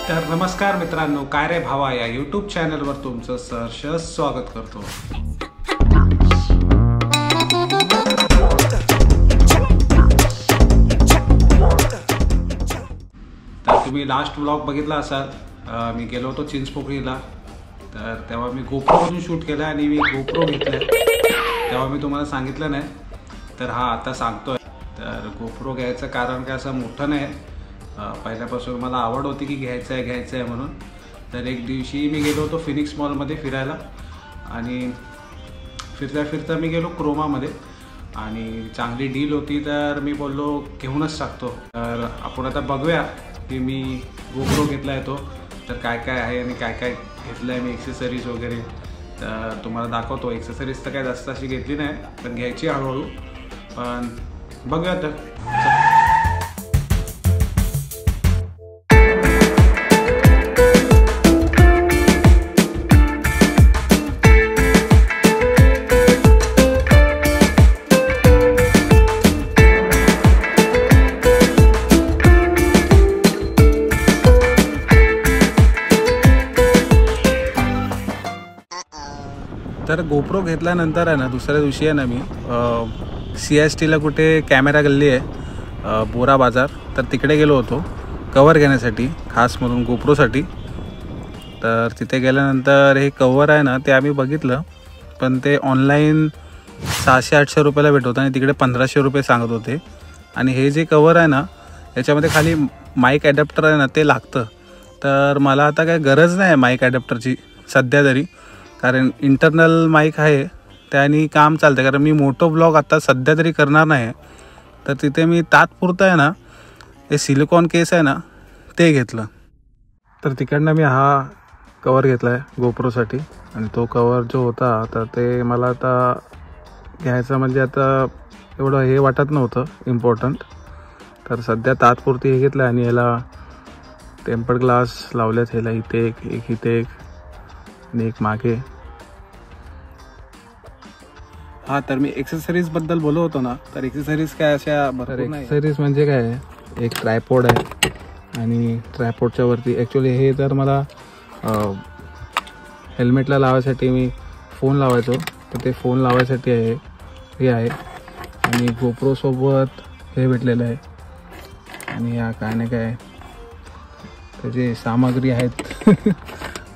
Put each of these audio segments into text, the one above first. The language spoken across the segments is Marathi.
तर नमस्कार मित्रांनो, काय रे भावा या यूट्यूब चॅनलवर तुमचं सहर्ष स्वागत करतो। तर तुम्ही लास्ट व्लॉग बघितला असाल, मी गेलो होतो चिंचपोकळीला। तर तेव्हा मी गोप्रोवरून शूट केलं आणि मी गोप्रो घेतलं, तेव्हा मी तुम्हाला सांगितलं नाही, तर हा आता सांगतोय। तर गोप्रो घ्यायचं कारण काय असं मोठं नाही, पहिल्यापासून मला आवड होती की घ्यायचं आहे म्हणून। तर एक दिवशी मी गेलो होतो फिनिक्स मॉलमध्ये फिरायला आणि फिरता मी गेलो क्रोमामध्ये आणि चांगली डील होती, तर मी बोललो घेऊनच टाकतो। तर आपण आता बघूया की मी गोप्रो घेतला आहे तो, तर काय काय आहे आणि काय काय घेतलं आहे मी, एक्सेसरीज वगैरे तर तुम्हाला दाखवतो। एक्सेसरीज तर काय जास्त अशी घेतली नाही, पण घ्यायची हळूहळू, पण बघूया। तर गोप्रो घेतल्यानंतर आहे ना, दुसऱ्या दिवशी आहे ना मी CSTला कुठे कॅमेरा गल्ली आहे बोरा बाजार, तर तिकडे गेलो होतो कवर घेण्यासाठी, खास म्हणून गोप्रोसाठी। तर तिथे गेल्यानंतर हे कवर आहे ना, ते आम्ही बघितलं, पण ते ऑनलाईन 600-800 रुपयाला भेटत होतं आणि तिकडे 1500 रुपये सांगत होते। आणि हे जे कवर आहे ना, याच्यामध्ये खाली माईक ॲडॅप्टर आहे ना, ते लागतं। तर मला आता काय गरज नाही आहे माईक ॲडॅप्टरची सध्या तरी, कारण इंटरनल माईक आहे त्याने काम चालतं। कारण मी मोठं ब्लॉग आता सध्या तरी करणार नाही, तर तिथे मी तात्पुरतं आहे ना, हे सिलिकॉन केस आहे ना, ते घेतलं। तर तिकडनं मी हा कवर घेतला आहे गोप्रोसाठी, आणि तो कवर जो होता तर ते मला आता घ्यायचं म्हणजे आता एवढं हे वाटत नव्हतं इम्पॉर्टंट, तर सध्या तात्पुरती हे घेतलं। आणि याला टेम्पर्ड ग्लास लावलेत, ह्याला इथे एक इथे एक आणि एक मागे। हा, तर मी एक्सेसरीजबद्दल बोलत होतो ना, तर एक्सेसरीज काय अशा भरपूर नाही। एक्सेसरीज म्हणजे काय, एक ट्रायपॉड आहे आणि ट्रायपॉडच्या वरती ॲक्च्युली हे जर मला हेल्मेटला लावायसाठी मी फोन लावायचो, तर ते फोन लावायसाठी आहे हे आहे। आणि गोप्रोसोबत हे भेटलेलं आहे, आणि या काय नाही काय त्याचे सामग्री आहेत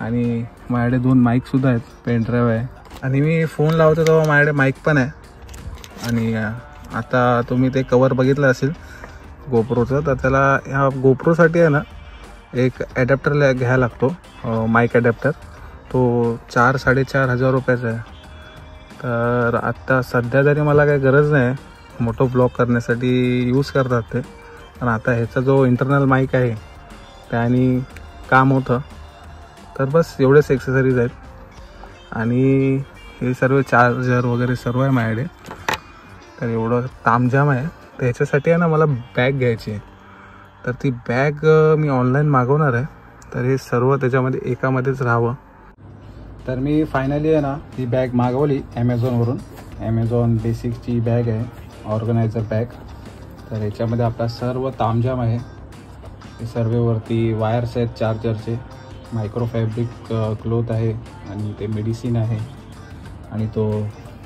आणि माझ्याकडे 2 माईकसुद्धा आहेत, पेन ड्राईव्ह आहे, आणि मी फोन लावतो तेव्हा माझ्याकडे माईक पण आहे। आणि आता तुम्ही ते कवर बघितलं असेल गोप्रोचं, तर त्याला ह्या गोप्रोसाठी आहे ना, एक ॲडॅप्टर घ्यायला लागतो, माईक ॲडॅप्टर, तो 4-4.5 हजार रुपयाचा आहे। तर आत्ता सध्या तरी मला काही गरज नाही, मोठं ब्लॉग करण्यासाठी यूज करतात ते, पण आता ह्याचा जो इंटरनल माईक आहे त्याने काम होतं। तर बस एवढेच एक्सेसरीज आहेत, आणि हे सर्व चार्जर वगैरे सर्व आहे माझ्याकडे। तर एवढं तामझाम आहे, तर ह्याच्यासाठी आहे ना मला बॅग घ्यायची आहे, तर ती बॅग मी ऑनलाईन मागवणार आहे। तर हे सर्व त्याच्यामध्ये एकामध्येच राहावं। तर मी फायनली आहे ना ही बॅग मागवली ॲमेझॉनवरून, ॲमेझॉन बेसिकची बॅग आहे, ऑर्गनायझर बॅग। तर याच्यामध्ये आपला सर्व तामझाम आहे, हे सर्वेवरती वायर्स आहेत चार्जरचे, मायक्रोफॅब्रिक क्लोथ आहे, आणि ते मेडिसिन आहे, आणि तो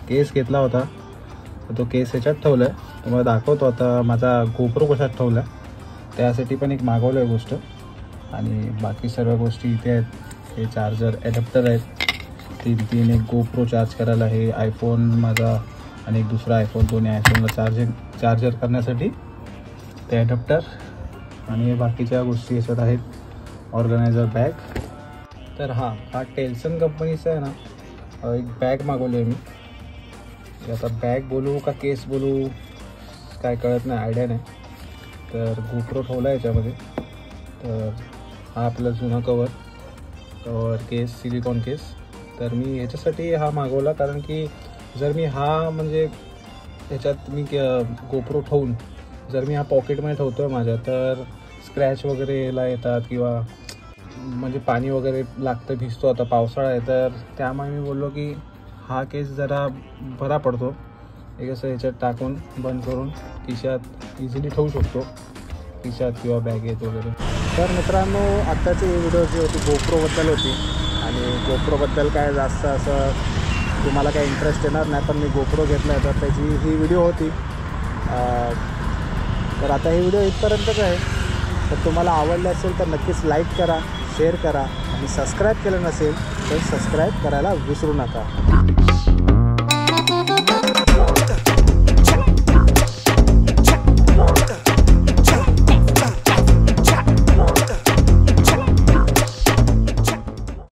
केस घेतला होता, तर तो केस ह्याच्यात ठेवला आहे, तुम्हाला दाखवतो आता माझा गोप्रो कशात ठेवला आहे, त्यासाठी पण एक मागवलं आहे गोष्ट। आणि बाकी सर्व गोष्टी इथे आहेत, हे चार्जर ॲडॅप्टर आहेत 3 एक गोप्रो चार्ज करायला, हे आयफोन माझा आणि एक दुसरा आयफोन, दोन्ही आयफोनला चार्जर करण्यासाठी ते ॲडॅप्टर, आणि बाकीच्या गोष्टी याच्यात आहेत, ऑर्गनायझर बॅग। तर हा टेल्सन कंपनीचा आहे ना, एक बॅग मागवली आहे मी। आता बॅग बोलू का केस बोलू काय कळत नाही, आयडिया नाही। तर गोप्रो ठेवला आहे याच्यामध्ये। तर हा आपला जुना कवर केस, सिलिकॉन केस। तर मी ह्याच्यासाठी हा मागवला, कारण की जर मी हा म्हणजे ह्याच्यात मी गोप्रो ठेवून जर मी हा पॉकेटमध्ये ठेवतो आहे माझ्या, तर स्क्रॅच वगैरे याला येतात, किंवा म्हणजे पाणी वगैरे लागतं, भिजतो, आता पावसाळा आहे, तर त्यामुळे मी बोललो की हा केस जरा बरा पडतो, एक असं ह्याच्यात टाकून बंद करून खिशात इझिली ठेवू शकतो। खिशात किंवा बॅगेत वगैरे. तर मित्रांनो, आत्ताची ही व्हिडिओ जी होती गोप्रोबद्दल होती. आणि गोप्रोबद्दल काय जास्त असं तुम्हाला काही इंटरेस्ट येणार नाही, पण मी गोप्रो घेतला आहे तर त्याची ही व्हिडिओ होती. तर आता ही व्हिडिओ इथपर्यंतच आहे. तर तुम्हाला आवडलं असेल तर नक्कीच लाईक करा, शेअर करा आणि सबस्क्राईब केलं नसेल तर सबस्क्राईब करायला विसरू नका.